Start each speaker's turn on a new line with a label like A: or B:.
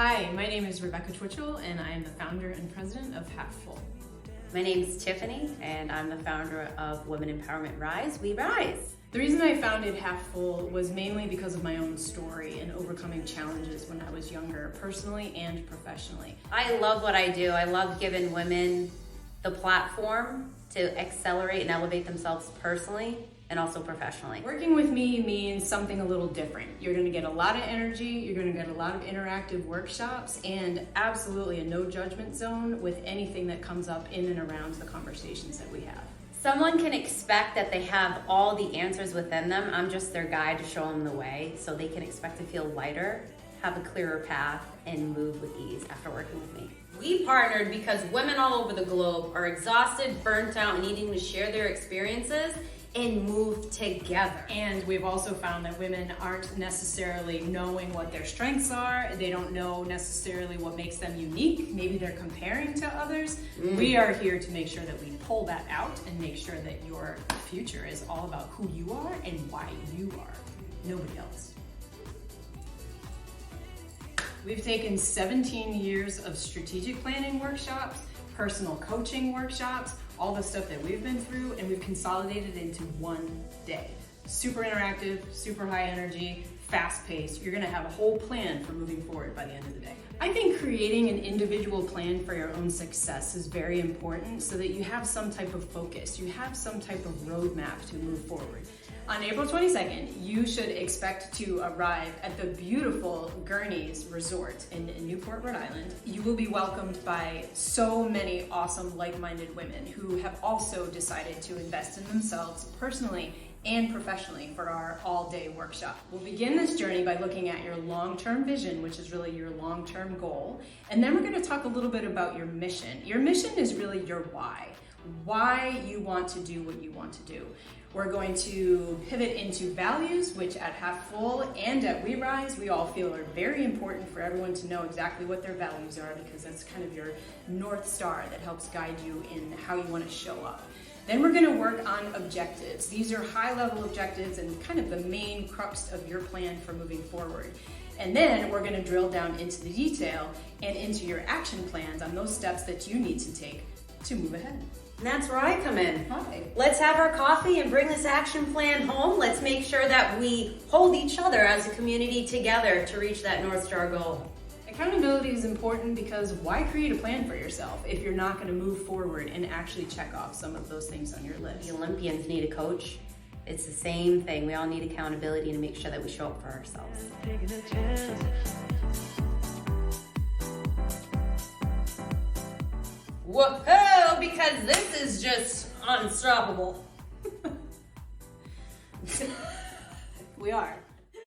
A: Hi, my name is Rebecca Twitchell, and I am the founder and president of Half Full.
B: My name is Tiffany, and I'm the founder of Women Empowerment Rise. We rise.
A: The reason I founded Half Full was mainly because of my own story and overcoming challenges when I was younger, personally and professionally.
B: I love what I do. I love giving women the platform to accelerate and elevate themselves personally and also professionally.
A: Working with me means something a little different. You're gonna get a lot of energy, you're gonna get a lot of interactive workshops, and absolutely a no judgment zone with anything that comes up in and around the conversations that we have.
B: Someone can expect that they have all the answers within them. I'm just their guide to show them the way, so they can expect to feel lighter, have a clearer path, and move with ease after working with me. We partnered because women all over the globe are exhausted, burnt out, and needing to share their experiences and move together.
A: And we've also found that women aren't necessarily knowing what their strengths are. They don't know necessarily what makes them unique. Maybe they're comparing to others. We are here to make sure that we pull that out and make sure that your future is all about who you are and why you are, nobody else. We've taken 17 years of strategic planning workshops, personal coaching workshops, all the stuff that we've been through, and we've consolidated into one day. Super interactive, super high energy, fast paced. You're gonna have a whole plan for moving forward by the end of the day. I think creating an individual plan for your own success is very important so that you have some type of focus, you have some type of roadmap to move forward. On April 22nd, you should expect to arrive at the beautiful Gurney's Resort in Newport, Rhode Island. You will be welcomed by so many awesome like-minded women who have also decided to invest in themselves personally and professionally for our all-day workshop. We'll begin this journey by looking at your long-term vision, which is really your long-term goal. And then we're gonna talk a little bit about your mission. Your mission is really your why you want to do what you want to do. We're going to pivot into values, which at Half Full and at We Rise, we all feel are very important for everyone to know exactly what their values are, because that's kind of your North Star that helps guide you in how you want to show up. Then we're going to work on objectives. These are high-level objectives and kind of the main crux of your plan for moving forward. And then we're going to drill down into the detail and into your action plans on those steps that you need to take to move ahead.
B: And that's where I come in.
A: Hi.
B: Let's have our coffee and bring this action plan home. Let's make sure that we hold each other as a community together to reach that North Star goal.
A: Accountability is important because why create a plan for yourself if you're not going to move forward and actually check off some of those things on your list?
B: The Olympians need a coach. It's the same thing. We all need accountability to make sure that we show up for ourselves. Whoa, because this is just unstoppable.
A: We are.